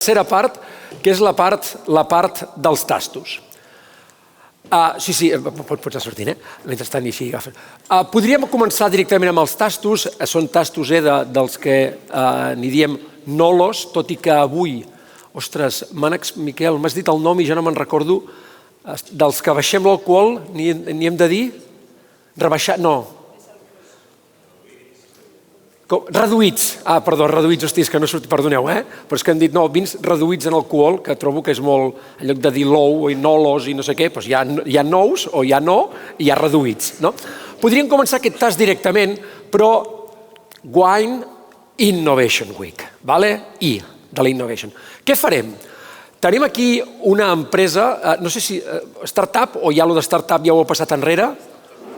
tercera part, que és la part dels tastos. Sí, pots anar sortint, mentrestant i així agafes. Podríem començar directament amb els tastos. Són tastos dels que n'hi diem nolos, tot i que avui, ostres, Miquel, m'has dit el nom i jo no me'n recordo, dels que baixem l'alcohol, n'hi hem de dir? Rebaixar, no. Reduïts, reduïts, hosti, és que no surt, perdoneu, però és que hem dit, no, vins reduïts en alcohol, que trobo que és molt, en lloc de dir low o nolos i no sé què, doncs hi ha nous o hi ha no i hi ha reduïts. Podríem començar aquest tast directament, però Wine Innovation Week, I, de la Innovation. Què farem? Tenim aquí una empresa, no sé si startup o ja allò de startup ja ho heu passat enrere,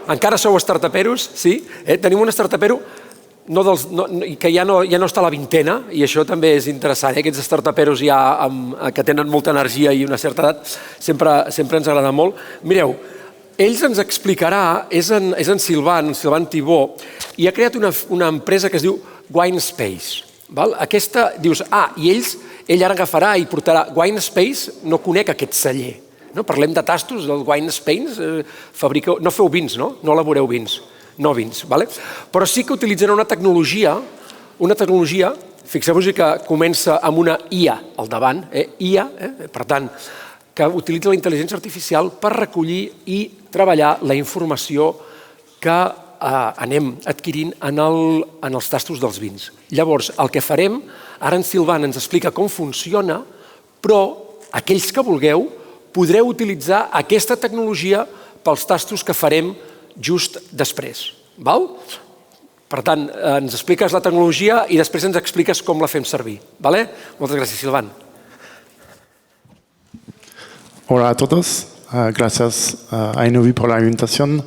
encara sou startuperos, sí? Tenim una startupero que ja no està a la vintena, i això també és interessant. Aquests startuperos ja que tenen molta energia i una certa edat sempre ens agrada molt. Mireu, ell ens explicarà, és en Sylvain Thibaud, i ha creat una empresa que es diu Winespace. Aquesta, dius, i ell ara agafarà i portarà Winespace, no conec aquest celler. Parlem de tastos, del Winespace, no feu vins, no elaboreu vins. No vins, però sí que utilitzarà una tecnologia, fixeu-vos que comença amb una IA al davant, IA, per tant, que utilitza la intel·ligència artificial per recollir i treballar la informació que anem adquirint en els tastos dels vins. Llavors, el que farem, ara en Sylvain ens explica com funciona, però aquells que vulgueu podreu utilitzar aquesta tecnologia pels tastos que farem just després. Per tant, ens expliques la tecnologia i després ens expliques com la fem servir. Moltes gràcies, Sylvain. Hola a todos, gracias a Inovi por la invitación.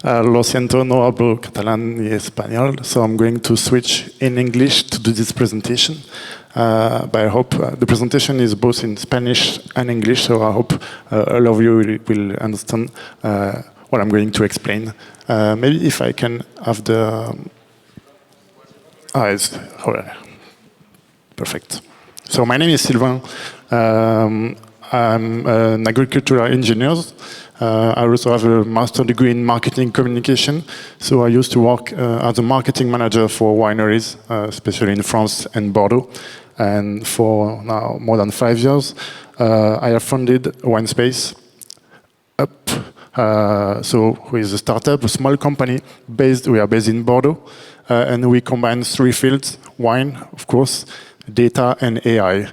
Lo siento, no hablo catalán ni español, so I'm going to switch in English to do this presentation. But I hope the presentation is both in Spanish and English, so I hope all of you will understand what I'm going to explain. Maybe if I can have the... Perfect. So my name is Sylvain. I'm an agricultural engineer. I also have a master's degree in marketing communication. So I used to work as a marketing manager for wineries, especially in France and Bordeaux. And for now more than 5 years, I have founded Winespace. So with a startup, a small company, we are based in Bordeaux, and we combine 3 fields: wine, of course, data, and AI.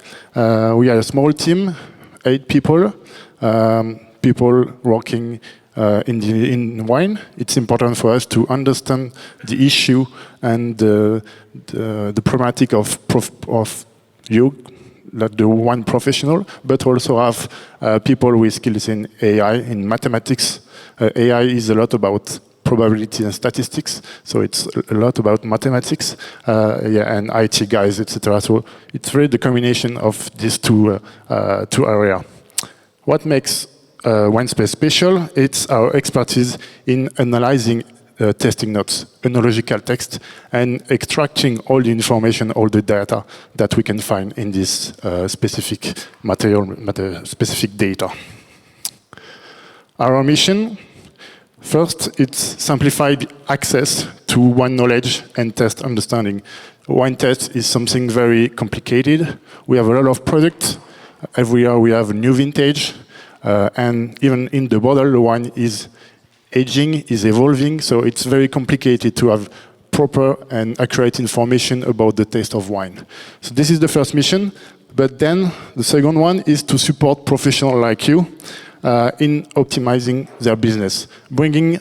We are a small team, 8 people, people working in wine. It's important for us to understand the issue and the problematic of you, like the wine professional, but also have people with skills in AI, in mathematics. AI is a lot about probability and statistics, so it's a lot about mathematics, and IT guys, etc. So it's really the combination of these two areas. What makes Winespace special? It's our expertise in analyzing testing notes, enological text, and extracting all the information, all the data that we can find in this specific specific data. Our mission, first, it's simplified access to wine knowledge and test understanding. Wine test is something very complicated. We have a lot of products. Every year we have a new vintage, and even in the bottle, the wine is aging, is evolving, so it's very complicated to have proper and accurate information about the taste of wine. So this is the first mission, but then the second one is to support professionals like you in optimizing their business, bringing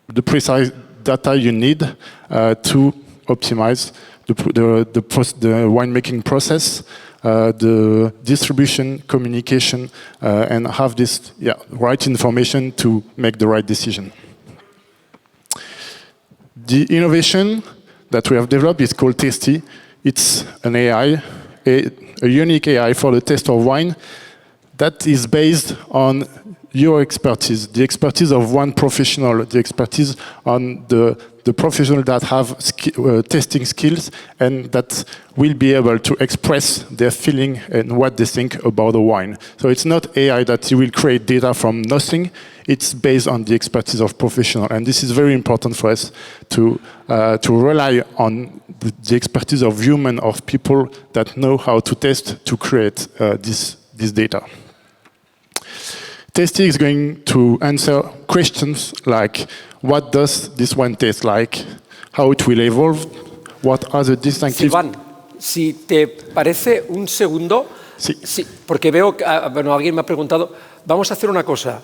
the precise data you need to optimize the winemaking process, the distribution, communication, and have this right information to make the right decision. The innovation that we have developed is called Tasty. It's an AI, a unique AI for the taste of wine that is based on your expertise, the expertise of one professional, the expertise on the professional that have testing skills and that will be able to express their feeling and what they think about the wine. So it's not AI that will create data from nothing. It's based on the expertise of professional. And this is very important for us to rely on the expertise of human, of people that know how to test to create this data. Testing is going to answer questions like, what does this wine taste like? How it will evolve? What are the distinctive... Sylvain, si te parece un segundo, sí, porque veo que alguien me ha preguntado, vamos a hacer una cosa.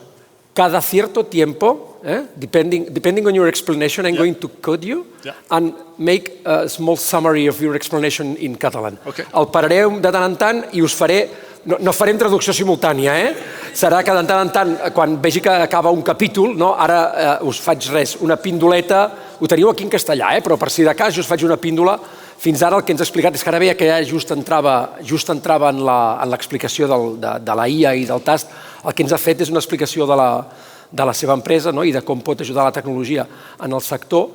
Cada cierto tiempo, depending on your explanation, I'm going to code you and make a small summary of your explanation in Catalan. Okay. El pararé de tant en tant i us faré... No farem traducció simultània, Serà que de tant en tant, quan vegi que acaba un capítol, ara us faig una pindoleta, ho teniu aquí en castellà, però per si de cas us faig una píndola. Fins ara el que ens ha explicat és que ara veia que ja just entrava en l'explicació de la IA i del tast. El que ens ha fet és una explicació de la seva empresa i de com pot ajudar la tecnologia en el sector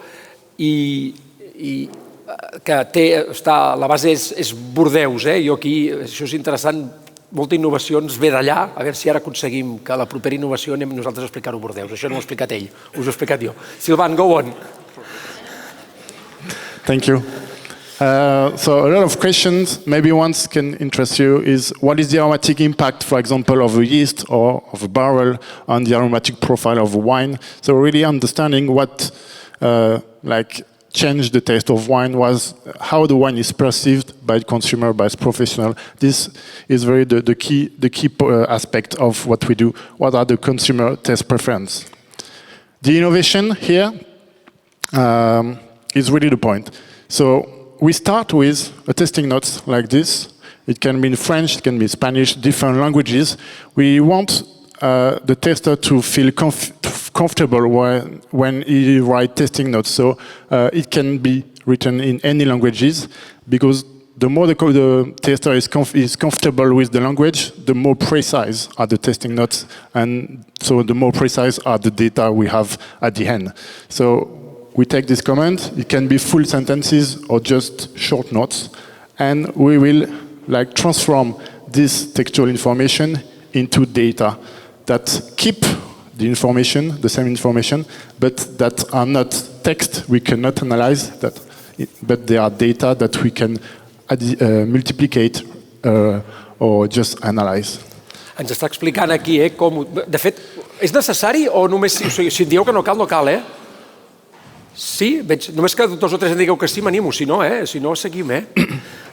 i que la base és Bordeus. Jo aquí, això és interessant, molta innovació ens ve d'allà, a veure si ara aconseguim que la propera innovació anem nosaltres a explicar-ho a Bordeus. Això no ho ha explicat ell, us ho he explicat jo. Sylvain, go on. Thank you. So a lot of questions, maybe ones can interest you, is what is the aromatic impact, for example, of a yeast or of a barrel on the aromatic profile of a wine? So really understanding what changed the taste of wine was how the wine is perceived by the consumer, by the professional. This is very the key aspect of what we do. What are the consumer taste preference? The innovation here is really the point. So we start with a tasting notes like this. It can be in French, it can be Spanish, different languages. We want the taster to feel comfortable when he writes tasting notes. So it can be written in any languages, because the more the taster is comfortable with the language, the more precise are the tasting notes, and so the more precise are the data we have at the end. So we take this comment, it can be full sentences or just short notes, and we will transform this textual information into data that keep the information, the same information, but that are not text we cannot analyze, but they are data that we can multiplicate or just analyze. Ens està explicant aquí com... De fet, és necessari o només... Si et dieu que no cal, no cal, Sí? Només que 2 o 3 em digueu que sí, m'animo. Si no, seguim,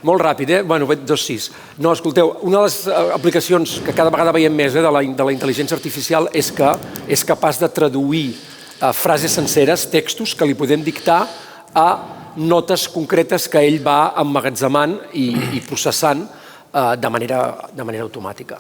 Molt ràpid, Bueno, 2-6. No, escolteu, una de les aplicacions que cada vegada veiem més de la intel·ligència artificial és que és capaç de traduir frases senceres, textos, que li podem dictar a notes concretes que ell va emmagatzemant i processant de manera automàtica.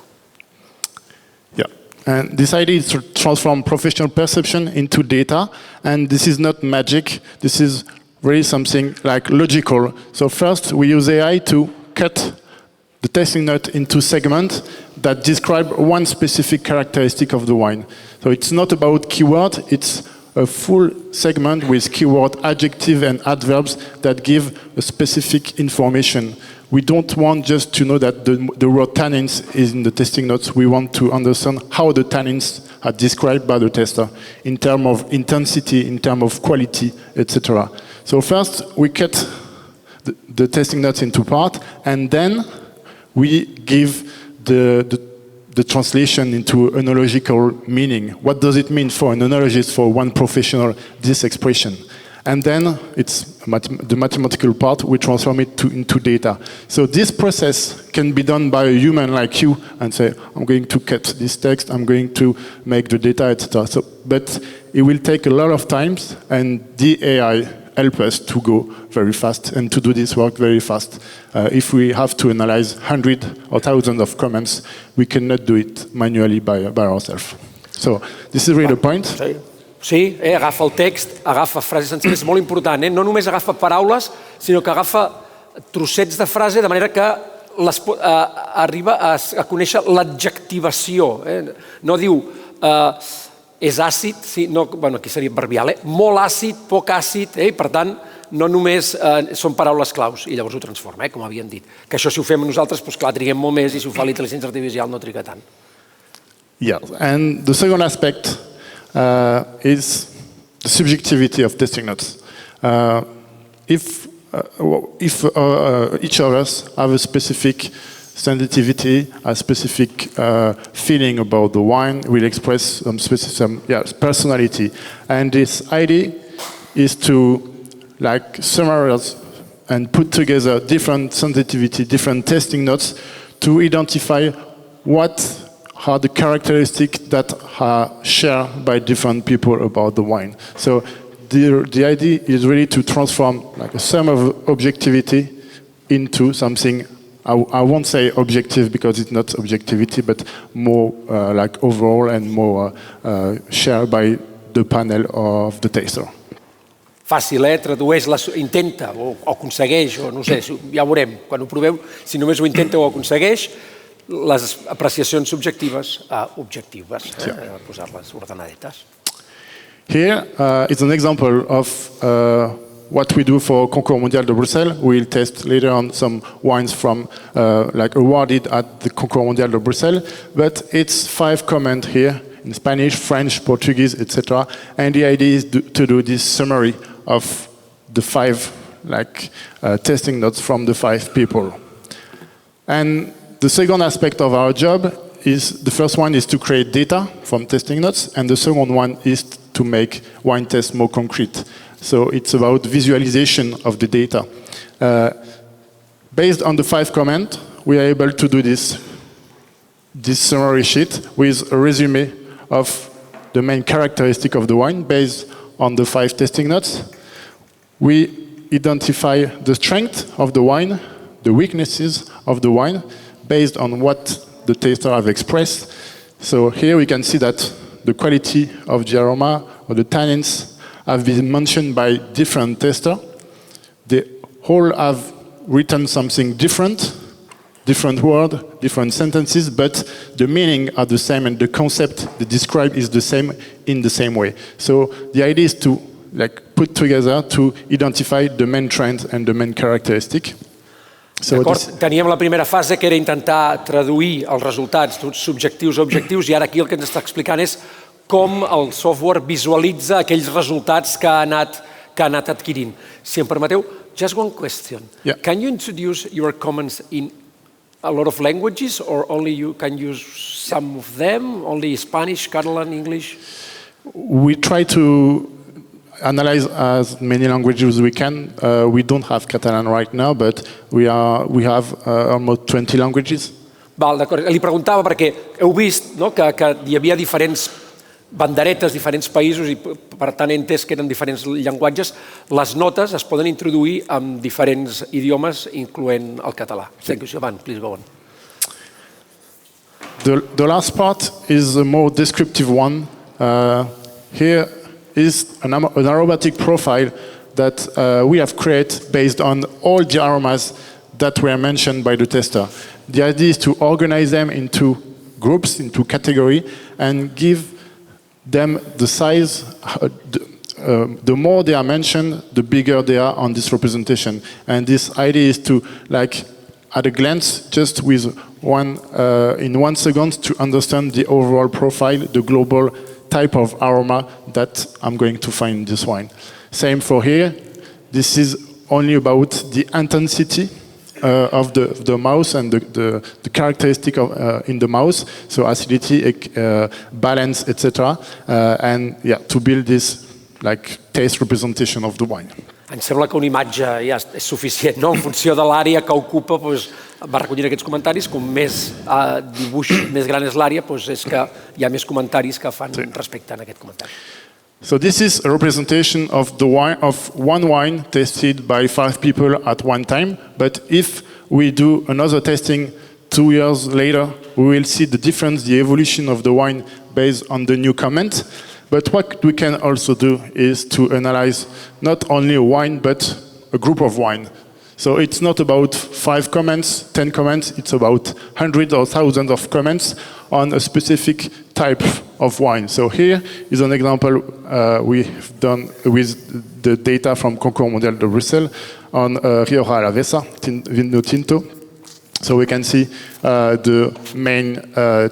And this idea is to transform professional perception into data, and this is not magic. This is really something logical. So first, we use AI to cut the tasting note into segments that describe one specific characteristic of the wine. So it's not about keyword, it's a full segment with keyword, adjective, and adverbs that give a specific information. We don't want just to know that the word tannins is in the tasting notes. We want to understand how the tannins are described by the tester in terms of intensity, in terms of quality, etc. So first, we cut the tasting notes into parts, and then we give the translation into enological meaning. What does it mean for an enologist, for one professional, this expression? And then it's the mathematical part, we transform it into data. So this process can be done by a human like you and say, I'm going to cut this text, I'm going to make the data, etc. But it will take a lot of time, and the AI help us to go very fast and to do this work very fast. If we have to analyze hundreds or thousands of comments, we cannot do it manually by ourselves. So this is really the point. Sí, agafa el text, agafa frases senceres, és molt important. No només agafa paraules, sinó que agafa trossets de frase de manera que arriba a conèixer l'adjectivació. No diu és àcid, sí, no, bueno, aquí seria adverbial, molt àcid, poc àcid, i per tant no només són paraules claus, i llavors ho transforma, com havíem dit. Que això si ho fem nosaltres, doncs clar, triguem molt més, i si ho fa l'intel·ligència artificial no triga tant. Yeah, and the second aspect is the subjectivity of testing notes. If each of us have a specific sensitivity, a specific feeling about the wine, will express some personality. And this idea is to summarize and put together different sensitivity, different testing notes to identify what are the characteristics that are shared by different people about the wine. So the idea is really to transform a sum of objectivity into something, I won't say objective because it's not objectivity, but more overall and more shared by the panel of the taster. Fàcil, tradueix, intenta o aconsegueix, o no sé, ja ho veurem, quan ho proveu, si només ho intenta o aconsegueix, les apreciacions subjectives a objectives, posar-les ordenadetes. Here is an example of what we do for Concours Mondial de Bruxelles. We'll test later on some wines from awarded at the Concours Mondial de Bruxelles, but it's 5 comments here in Spanish, French, Portuguese, etc. And the idea is to do this summary of the 5 testing notes from the 5 people. And the second aspect of our job is, the first one is to create data from testing notes, and the second one is to make wine tests more concrete. So it's about visualization of the data. Based on the 5 comments, we are able to do this summary sheet with a resume of the main characteristic of the wine based on the 5 testing notes. We identify the strength of the wine, the weaknesses of the wine, based on what the taster have expressed. So here we can see that the quality of the aroma or the tannins have been mentioned by different testers. They all have written something different words, different sentences, but the meaning are the same and the concept they describe is the same in the same way. So the idea is to put together to identify the main trends and the main characteristic. D'acord, teníem la primera fase que era intentar traduir els resultats subjectius a objectius i ara aquí el que ens està explicant és com el software visualitza aquells resultats que ha anat adquirint. Si em permeteu, just one question. Yeah. Can you introduce your comments in a lot of languages or only you can use some of them, only Spanish, Catalan, English? We try to analyze as many languages as we can. We don't have Catalan right now, but we have almost 20 languages. Val, d'acord. Li preguntava perquè heu vist que hi havia diferents banderetes, diferents països i per tant he entès que eren diferents llenguatges. Les notes es poden introduir en diferents idiomes, incloent el català. Thank you, Sylvain. Please go on. The last part is a more descriptive one. Here is an aromatic profile that we have created based on all the aromas that were mentioned by the tester. The idea is to organize them into groups, into categories, and give them the size. The more they are mentioned, the bigger they are on this representation. And this idea is to, at a glance, just with in 1 second, to understand the overall profile, the global type of aroma that I'm going to find in this wine. Same for here. This is only about the intensity of the mouth and the characteristic in the mouth, so acidity, balance, etc. And to build this taste representation of the wine. Em sembla que una imatge ja és suficient, no? En funció de l'àrea que ocupa, va recollint aquests comentaris. Com més dibuix, més gran és l'àrea, és que hi ha més comentaris que fan respecte a aquest comentari. So this is a representation of one wine tested by 5 people at one time. But if we do another testing 2 years later, we will see the difference, the evolution of the wine based on the new comment. But what we can also do is to analyze not only a wine, but a group of wine. So it's not about 5 comments, 10 comments, it's about hundreds or thousands of comments on a specific type of wine. So here is an example we've done with the data from Concours Mondial de Bruxelles on Rioja Alavesa, Vino Tinto. So we can see the main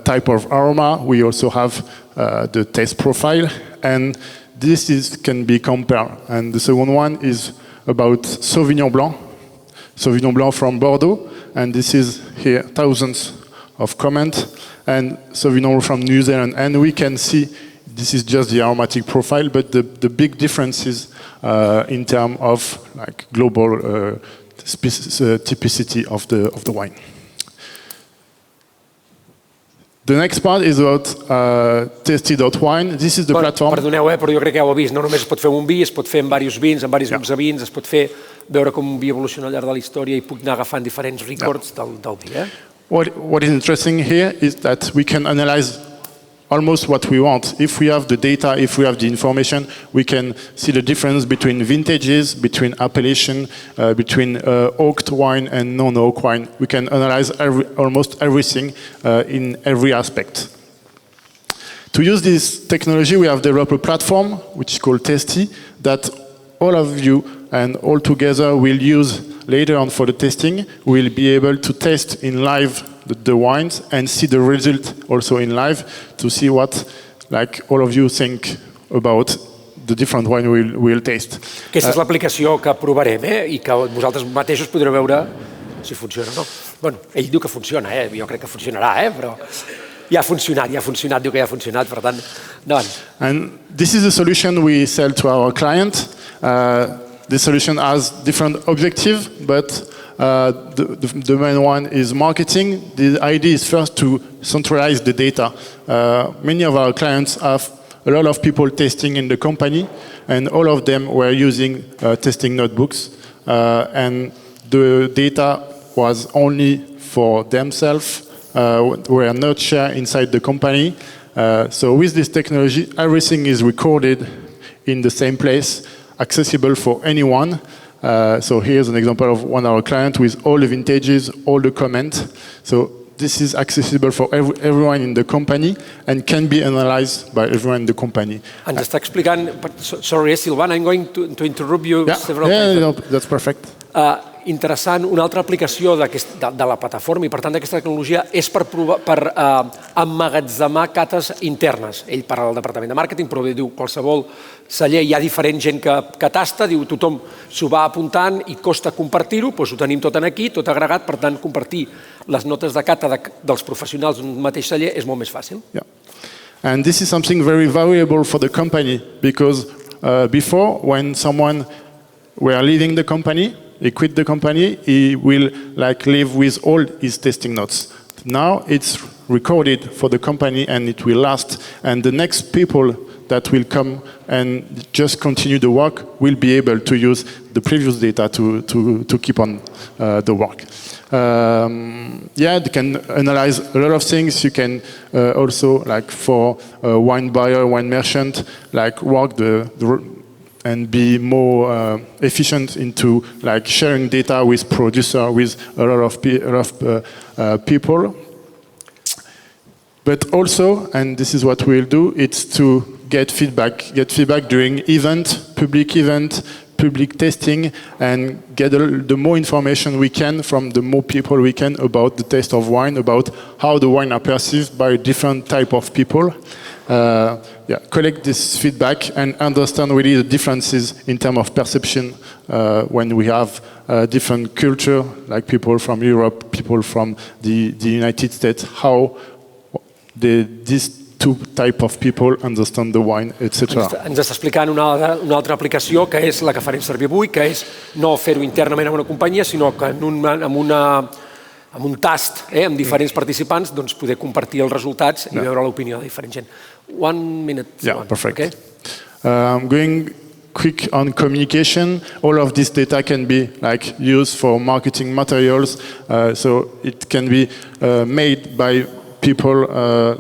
type of aroma. We also have the taste profile, and this can be compared. And the second one is about Sauvignon Blanc from Bordeaux, and this is here thousands of comments, and Sauvignon from New Zealand. And we can see this is just the aromatic profile, but the big difference is in terms of like global typicity of the wine. The next part is about tasty.wine. This is the platform. Perdoneu, però jo crec que ja ho heu vist. No només es pot fer amb un vi, es pot fer amb diversos vins, amb diversos grups de vins, es pot fer veure com un vi evoluciona al llarg de la història i puc anar agafant diferents records del vi. What is interesting here is that we can analyze almost what we want. If we have the data, if we have the information, we can see the difference between vintages, between appellation, between oaked wine and non-oak wine. We can analyze almost everything in every aspect. To use this technology, we have developed a platform which is called Tasty that all of you and all together will use later on for the testing. We'll be able to test in live the wines and see the result also in live to see what like all of you think about the different wine we'll taste. Aquesta és l'aplicació que provarem i que vosaltres mateixos podreu veure si funciona o no. Bueno, ell diu que funciona, jo crec que funcionarà, però ja ha funcionat, diu que ja ha funcionat, per tant, endavant. And this is a solution we sell to our client. This solution has different objectives, but the main one is marketing. The idea is first to centralize the data. Many of our clients have a lot of people testing in the company, and all of them were using testing notebooks. And the data was only for themselves, were not shared inside the company. So with this technology, everything is recorded in the same place, accessible for anyone. So here's an example of one of our clients with all the vintages, all the comments. So this is accessible for everyone in the company and can be analyzed by everyone in the company. Ens està explicant, sorry, Sylvain, I'm going to interrupt you several times. Yeah, no, that's perfect. Interessant, una altra aplicació de la plataforma i per tant d'aquesta tecnologia és per emmagatzemar cates internes. Ell parla del departament de màrqueting, però diu qualsevol celler, hi ha diferent gent que tasta, diu tothom s'ho va apuntant i costa compartir-ho, doncs ho tenim tot aquí, tot agregat, per tant compartir les notes de cata dels professionals d'un mateix celler és molt més fàcil. Yeah. And this is something very valuable for the company because before when someone were leaving the company, he quit the company, he will live with all his testing notes. Now it's recorded for the company and it will last. And the next people that will come and just continue the work will be able to use the previous data to keep on the work. They can analyze a lot of things. You can also, for a wine buyer, wine merchant, work and be more efficient into sharing data with producer, with a lot of people. But also, and this is what we'll do, it's to get feedback during public testing, and get the more information we can from the more people we can about the taste of wine, about how the wine are perceived by different type of people. Collect this feedback and understand really the differences in terms of perception when we have different culture, like people from Europe, people from the United States, how these two type of people understand the wine, etc. Ens està explicant una altra aplicació que és la que farem servir avui, que és no fer-ho internament en una companyia, sinó que amb un tast amb diferents participants poder compartir els resultats i veure l'opinió de diferent gent. 1 minute. Yeah, perfect. Okay. I'm going quick on communication. All of this data can be used for marketing materials, so it can be made by people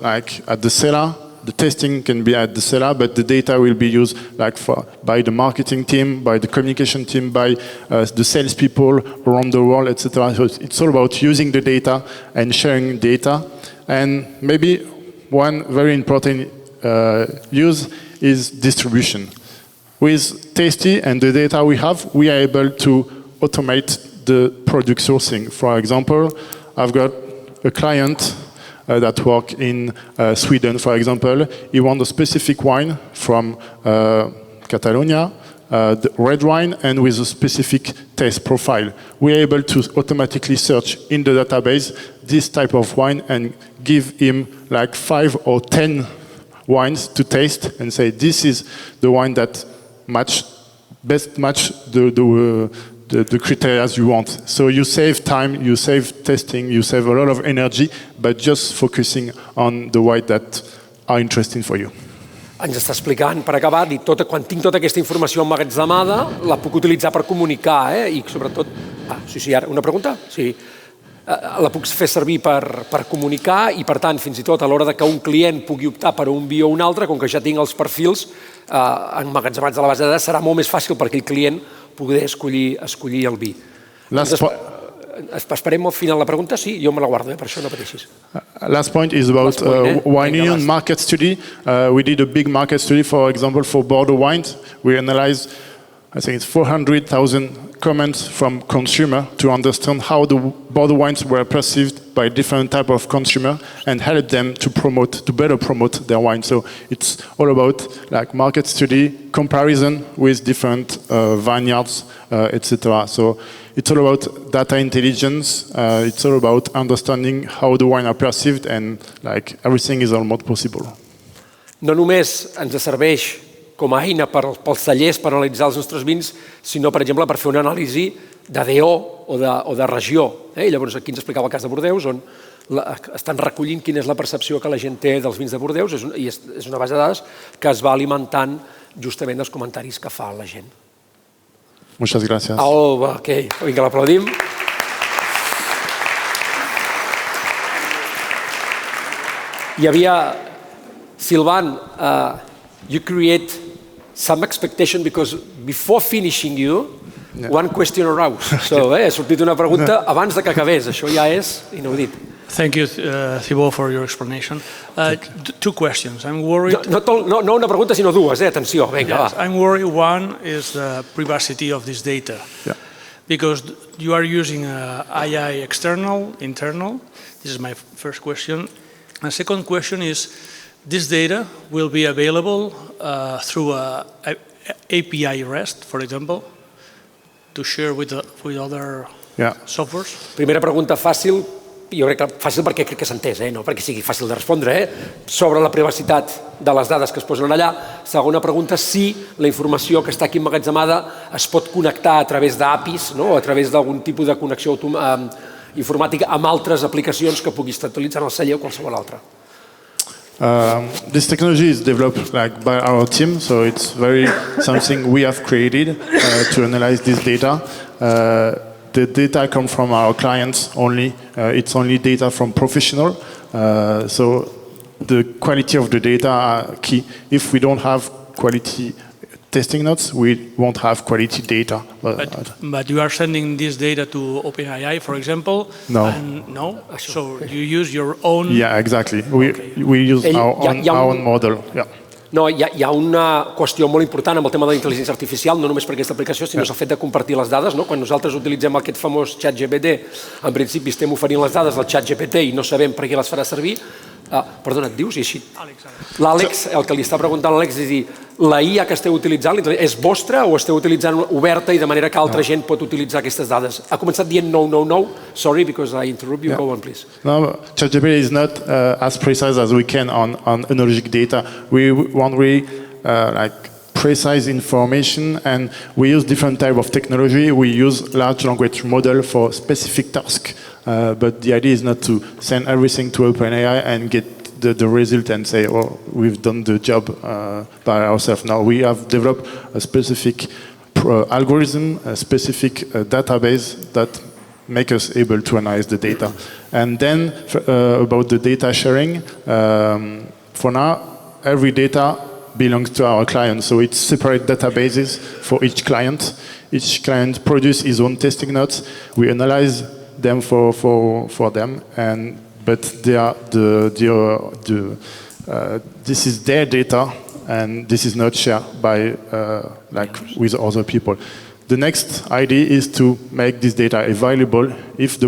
at the cellar, the testing can be at the seller, but the data will be used by the marketing team, by the communication team, by the salespeople around the world, etc. So it's all about using the data and sharing data. And maybe one very important use is distribution. With Tasty and the data we have, we are able to automate the product sourcing. For example, I've got a client that works in Sweden, for example. He wants a specific wine from Catalonia, the red wine, and with a specific taste profile. We are able to automatically search in the database this type of wine and give him like 5 or 10 wines to taste and say, this is the wine that best match the criteria you want. So you save time, you save testing, you save a lot of energy, but just focusing on the wine that are interesting for you. Ens està explicant, per acabar, quan tinc tota aquesta informació emmagatzemada, la puc utilitzar per comunicar, i sobretot... Sí, ara, una pregunta? Sí. La puc fer servir per comunicar i, per tant, fins i tot a l'hora que un client pugui optar per un vi o un altre, com que ja tinc els perfils emmagatzemats a la base de dades, serà molt més fàcil per aquell client poder escollir el vi. Esperem al final la pregunta? Sí, jo me la guardo, per això no pateixis. Last point is about Wine Union market study. We did a big market study, for example, for Bordeaux wines. We analyzed, I think it's 400,000 comments from consumers to understand how the Bordeaux wines were perceived by different type of consumer and help them to better promote their wine. So it's all about like market study, comparison with different vineyards, etc. So it's all about data intelligence. It's all about understanding how the wine are perceived, and like everything is almost possible. No només ens serveix com a eina pels tallers per analitzar els nostres vins, sinó, per exemple, per fer una anàlisi de DO o de regió. I llavors aquí ens explicava el cas de Bordeus, on estan recollint quina és la percepció que la gent té dels vins de Bordeus, i és una base de dades que es va alimentant justament dels comentaris que fa la gent. Muchas gracias. Ok, vinga, l'aplaudim. Hi havia... Sylvain, you create some expectation because before finishing one question arose. So, ha sortit una pregunta abans de que acabés. Això ja és inaudit. Thank you, Thibaud, for your explanation. Two questions. I'm worried... No una pregunta, sinó dues, atenció. Vinga, va. I'm worried. One is the privacy of this data. Yeah. Because you are using AI external, internal. This is my first question. My second question is, this data will be available through API REST, for example, to share with other softwares? Primera pregunta fàcil, jo crec que fàcil perquè crec que s'ha entès, no perquè sigui fàcil de respondre, sobre la privacitat de les dades que es posen allà. Segona pregunta, si la informació que està aquí emmagatzemada es pot connectar a través d'APIs, o a través d'algun tipus de connexió informàtica amb altres aplicacions que pugui estar utilitzant el celler o qualsevol altra. This technology is developed by our team, so it's something we have created to analyze this data. The data come from our clients only. It's only data from professional. So the quality of the data are key. If we don't have quality testing notes, we won't have quality data. But you are sending this data to OpenAI, for example? No. No? So you use your own... Yeah, exactly. We use our own model. Yeah. No, hi ha una qüestió molt important amb el tema de la intel·ligència artificial, no només per aquesta aplicació, sinó el fet de compartir les dades. Quan nosaltres utilitzem aquest famós xat GPT, en principi estem oferint les dades al xat GPT i no sabem per què les farà servir. Perdona, et dius? I així... L'Àlex, el que li està preguntant l'Àlex és dir, la IA que esteu utilitzant és vostra o esteu utilitzant oberta i de manera que altra gent pot utilitzar aquestes dades? Ha començat dient no. Sorry, because I interrupt you. Go on, please. No, ChatGPT is not as precise as we can on Enologic data. We want really precise information, and we use different type of technology. We use large language model for specific tasks. But the idea is not to send everything to OpenAI and get the result and say, oh, we've done the job by ourselves. Now we have developed a specific algorithm, a specific database that make us able to analyze the data. And then about the data sharing, for now, every data belongs to our client. So it's separate databases for each client. Each client produces his own testing notes. We analyze them for them, but they are this is their data, and this is not shared by with other people. The next idea is to make this data available. If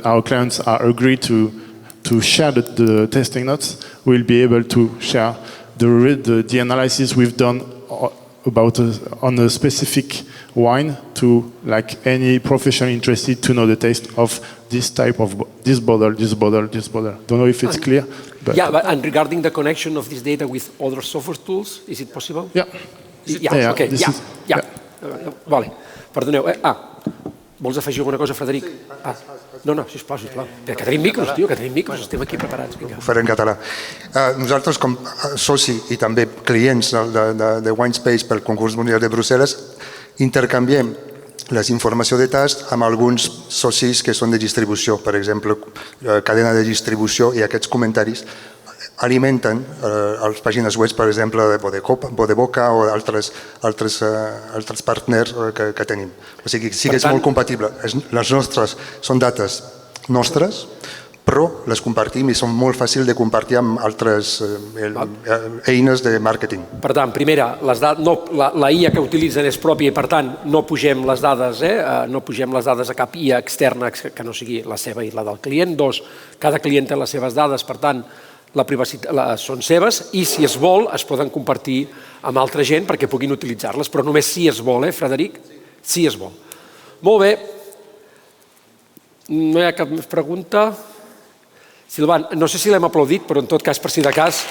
our clients are agreed to share the testing notes, we'll be able to share the analysis we've done on a specific wine to any professional interested to know the taste of this type of this bottle. Don't know if it's clear. But and regarding the connection of this data with other software tools, is it possible? Yeah. Vale. Perdoneu. Vols afegir alguna cosa, Frederic? No, sisplau. Que tenim micros, tio, estem aquí preparats. Ho faré en català. Nosaltres, com a soci i també clients de Winespace pel concurs mundial de Brussel·les, intercanviem les informacions de tast amb alguns socis que són de distribució, per exemple, cadena de distribució, i aquests comentaris alimenten les pàgines web, per exemple, de Bodeboca o altres partners que tenim. O sigui, sí que és molt compatible. Les nostres són dates nostres, però les compartim i són molt fàcils de compartir amb altres eines de màrqueting. Per tant, primera, la IA que utilitzen és pròpia i, per tant, no pugem les dades a cap IA externa que no sigui la seva i la del client. Dos, cada client té les seves dades, per tant, la privacitat són seves i, si es vol, es poden compartir amb altra gent perquè puguin utilitzar-les, però només si es vol, Frederic? Si es vol. Molt bé. No hi ha cap més pregunta? Sylvain, no sé si l'hem aplaudit, però en tot cas, per si de cas...